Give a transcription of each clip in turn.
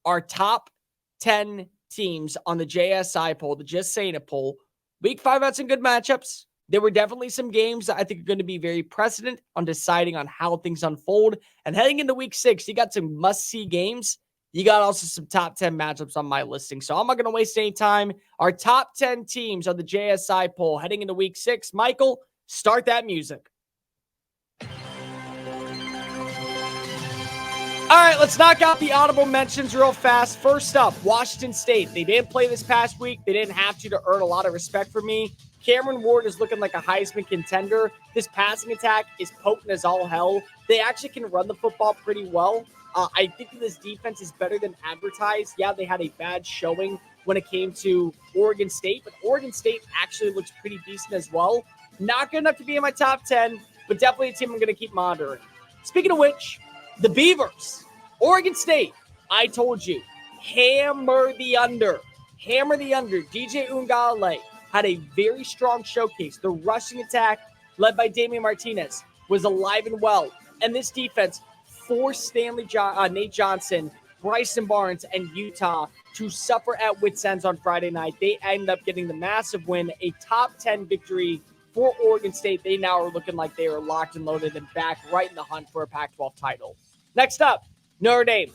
our top 10 teams on the JSI poll, the Just Saying It poll. Week 5 had some good matchups. There were definitely some games that I think are going to be very precedent on deciding on how things unfold. And heading into week 6, you got some must-see games. You got also some top 10 matchups on my listing. So I'm not going to waste any time. Our top 10 teams on the JSI poll heading into week 6. Michael, start that music. All right, let's knock out the audible mentions real fast. First up, Washington State. They didn't play this past week. They didn't have to earn a lot of respect from me. Cameron Ward is looking like a Heisman contender. This passing attack is potent as all hell. They actually can run the football pretty well. I think this defense is better than advertised. Yeah, they had a bad showing when it came to Oregon State, but Oregon State actually looks pretty decent as well. Not good enough to be in my top 10, but definitely a team I'm going to keep monitoring. Speaking of which, the Beavers, Oregon State, I told you, hammer the under. Hammer the under. DJ Ungale had a very strong showcase. The rushing attack, led by Damian Martinez, was alive and well. And this defense forced Nate Johnson, Bryson Barnes, and Utah to suffer at wits' ends on Friday night. They end up getting the massive win, a top 10 victory for Oregon State. They now are looking like they are locked and loaded and back right in the hunt for a Pac-12 title. Next up, Notre Dame.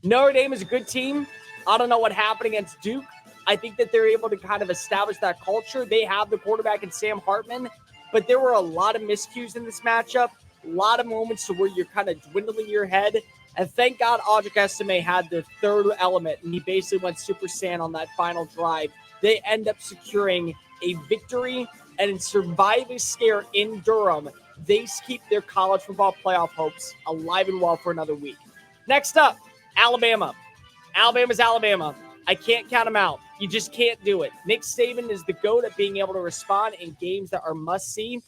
Notre Dame is a good team. I don't know what happened against Duke. I think that they're able to kind of establish that culture. They have the quarterback in Sam Hartman, but there were a lot of miscues in this matchup, a lot of moments to where you're kind of dwindling your head. And thank God Audric Estime had the third element, and he basically went Super Saiyan on that final drive. They end up securing a victory and survive a scare in Durham. They keep their college football playoff hopes alive and well for another week. Next up, Alabama. Alabama's Alabama. I can't count them out. You just can't do it. Nick Saban is the GOAT at being able to respond in games that are must-see.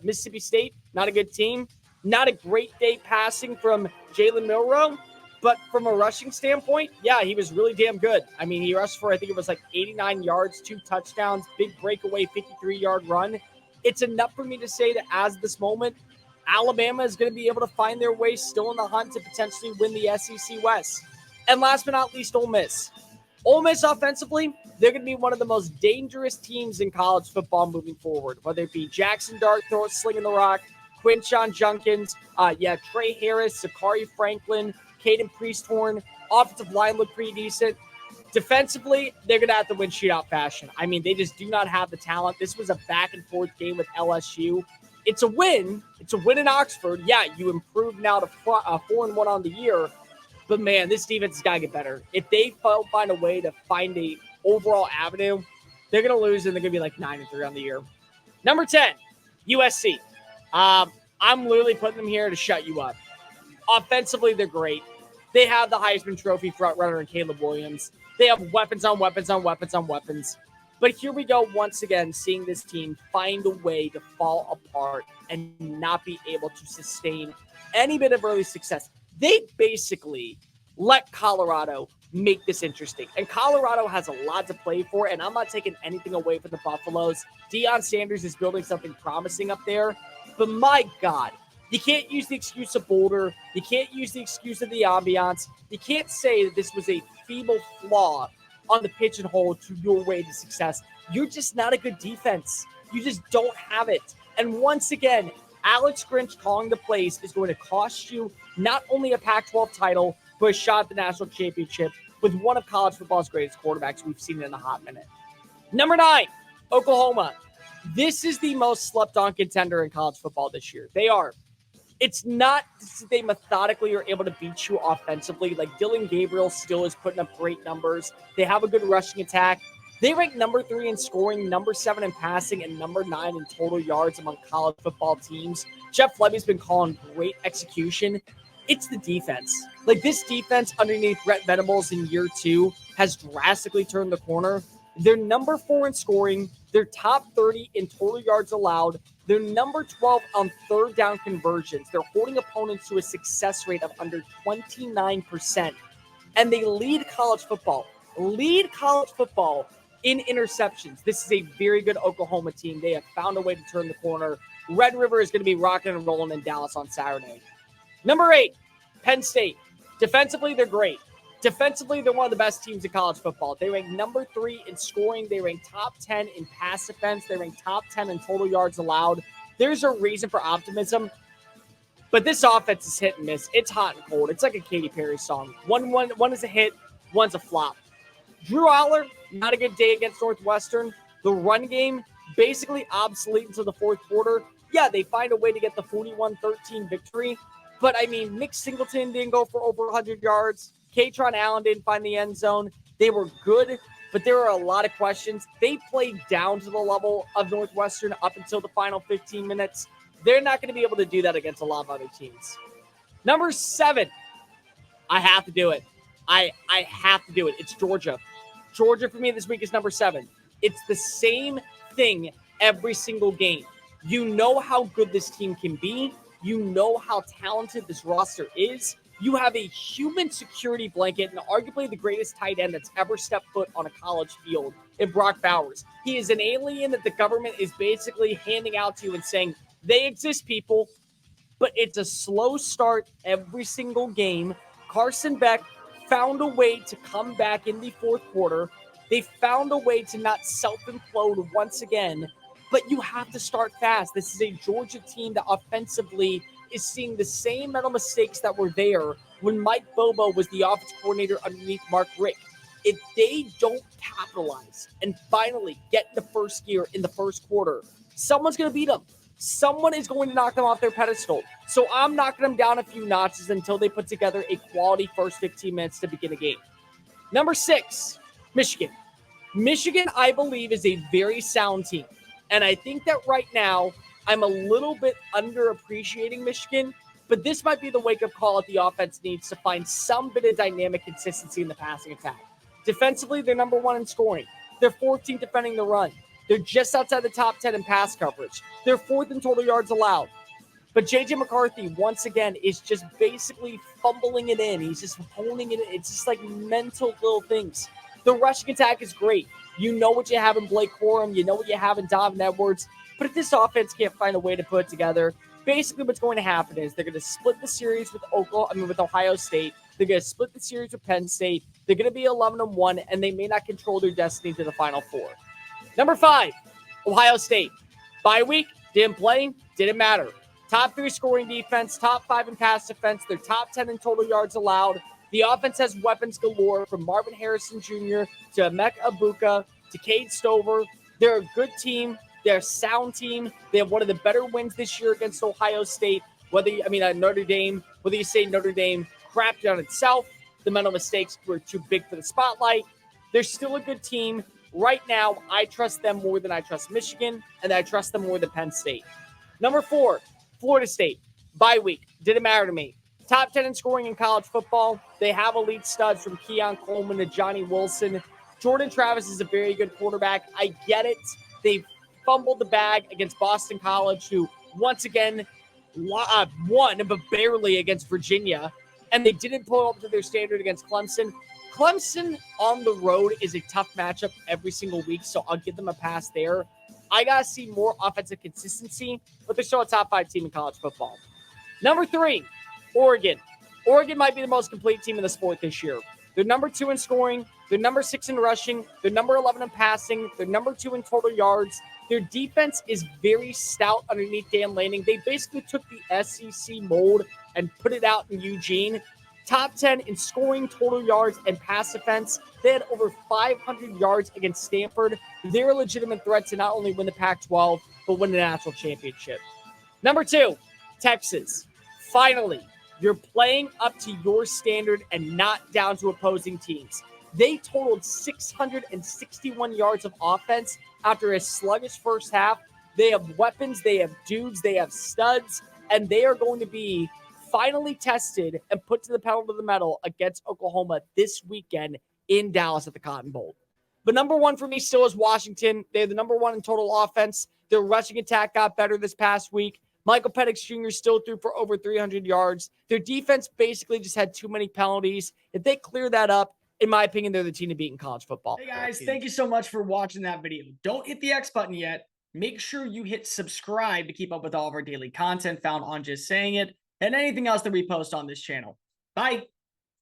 Mississippi State, not a good team. Not a great day passing from Jalen Milroe, but from a rushing standpoint, yeah, he was really damn good. I mean, he rushed for, I think it was like 89 yards, 2 touchdowns, big breakaway, 53-yard run. It's enough for me to say that as this moment, Alabama is going to be able to find their way still in the hunt to potentially win the SEC West. And last but not least, Ole Miss. Ole Miss offensively, they're going to be one of the most dangerous teams in college football moving forward, whether it be Jackson Dart slinging the rock, Quinshon Junkins, Trey Harris, Sakari Franklin, Caden Priesthorn. Offensive line looked pretty decent. Defensively, they're going to have to win shootout fashion. I mean, they just do not have the talent. This was a back-and-forth game with LSU. It's a win. It's a win in Oxford. Yeah, you improved now to 4-1 on the year. But, man, this defense has got to get better. If they find a way to find a overall avenue, they're going to lose, and they're going to be like 9-3 on the year. Number 10, USC. I'm literally putting them here to shut you up. Offensively, they're great. They have the Heisman Trophy frontrunner in Caleb Williams. They have weapons on weapons on weapons on weapons. But here we go once again, seeing this team find a way to fall apart and not be able to sustain any bit of early success. They basically let Colorado make this interesting. And Colorado has a lot to play for, and I'm not taking anything away from the Buffaloes. Deion Sanders is building something promising up there. But my God, you can't use the excuse of Boulder. You can't use the excuse of the ambiance. You can't say that this was a feeble flaw on the pigeonhole to your way to success. You're just not a good defense. You just don't have it. And once again, Alex Grinch calling the plays is going to cost you not only a Pac-12 title, but a shot at the national championship with one of college football's greatest quarterbacks. We've seen it in a hot minute. Number 9, Oklahoma. This is the most slept-on contender in college football this year. They are. It's not that they methodically are able to beat you offensively. Like Dylan Gabriel still is putting up great numbers. They have a good rushing attack. They rank number 3 in scoring, number 7 in passing, and number 9 in total yards among college football teams. Jeff Lebby's been calling great execution. It's the defense. Like this defense underneath Brett Venables in year 2 has drastically turned the corner. They're number 4 in scoring. They're top 30 in total yards allowed. They're number 12 on third down conversions. They're holding opponents to a success rate of under 29%. And they lead college football in interceptions. This is a very good Oklahoma team. They have found a way to turn the corner. Red River is going to be rocking and rolling in Dallas on Saturday. Number 8, Penn State. Defensively, they're great. Defensively, they're one of the best teams in college football. They rank number 3 in scoring. They rank top 10 in pass defense. They rank top 10 in total yards allowed. There's a reason for optimism. But this offense is hit and miss. It's hot and cold. It's like a Katy Perry song. One is a hit, one's a flop. Drew Aller, not a good day against Northwestern. The run game, basically obsolete until the fourth quarter. Yeah, they find a way to get the 41-13 victory. But, I mean, Nick Singleton didn't go for over 100 yards. Katron Allen didn't find the end zone. They were good, but there are a lot of questions. They played down to the level of Northwestern up until the final 15 minutes. They're not going to be able to do that against a lot of other teams. Number 7, I have to do it. I have to do it. It's Georgia. Georgia for me this week is number 7. It's the same thing every single game. You know how good this team can be. You know how talented this roster is. You have a human security blanket and arguably the greatest tight end that's ever stepped foot on a college field in Brock Bowers. He is an alien that the government is basically handing out to you and saying, they exist, people, but it's a slow start every single game. Carson Beck found a way to come back in the fourth quarter. They found a way to not self-implode once again, but you have to start fast. This is a Georgia team that offensively is seeing the same mental mistakes that were there when Mike Bobo was the offensive coordinator underneath Mark Richt. If they don't capitalize and finally get the first gear in the first quarter, someone's going to beat them. Someone is going to knock them off their pedestal. So I'm knocking them down a few notches until they put together a quality first 15 minutes to begin a game. Number 6, Michigan. Michigan, I believe, is a very sound team. And I think that right now, I'm a little bit underappreciating Michigan, but this might be the wake-up call that the offense needs to find some bit of dynamic consistency in the passing attack. Defensively, they're number 1 in scoring. They're 14th defending the run. They're just outside the top 10 in pass coverage. They're 4th in total yards allowed. But J.J. McCarthy, once again, is just basically fumbling it in. He's just honing it in. It's just like mental little things. The rushing attack is great. You know what you have in Blake Corum. You know what you have in Donovan Edwards. But if this offense can't find a way to put it together, basically what's going to happen is they're going to split the series with Ohio State. They're going to split the series with Penn State. They're going to be 11-1, and they may not control their destiny to the Final Four. Number 5, Ohio State. Bye week, didn't play, didn't matter. Top 3 scoring defense, top 5 in pass defense. They're top 10 in total yards allowed. The offense has weapons galore from Marvin Harrison Jr. to Emeka Egbuka to Cade Stover. They're a good team. They're a sound team. They have one of the better wins this year against Ohio State. Notre Dame, whether you say Notre Dame crapped on itself, the mental mistakes were too big for the spotlight. They're still a good team. Right now, I trust them more than I trust Michigan, and I trust them more than Penn State. Number 4, Florida State. Bye week. Didn't matter to me. Top 10 in scoring in college football. They have elite studs from Keon Coleman to Johnny Wilson. Jordan Travis is a very good quarterback. I get it. They fumbled the bag against Boston College, who once again won, but barely against Virginia. And they didn't pull up to their standard against Clemson. Clemson on the road is a tough matchup every single week, so I'll give them a pass there. I got to see more offensive consistency, but they're still a top 5 team in college football. Number 3, Oregon. Oregon might be the most complete team in the sport this year. They're number 2 in scoring. They're number 6 in rushing. They're number 11 in passing. They're number 2 in total yards. Their defense is very stout underneath Dan Lanning. They basically took the SEC mold and put it out in Eugene. Top 10 in scoring, total yards, and pass defense. They had over 500 yards against Stanford. They're a legitimate threat to not only win the Pac-12, but win the national championship. Number 2, Texas. Finally, you're playing up to your standard and not down to opposing teams. They totaled 661 yards of offense after a sluggish first half. They have weapons, they have dudes, they have studs, and they are going to be finally tested and put to the pedal to the metal against Oklahoma this weekend in Dallas at the Cotton Bowl. But number 1 for me still is Washington. They're the number 1 in total offense. Their rushing attack got better this past week. Michael Penix Jr. still threw for over 300 yards. Their defense basically just had too many penalties. If they clear that up, in my opinion, they're the team to beat in college football. Hey guys, thank you so much for watching that video. Don't hit the X button yet. Make sure you hit subscribe to keep up with all of our daily content found on Just Saying It and anything else that we post on this channel. Bye.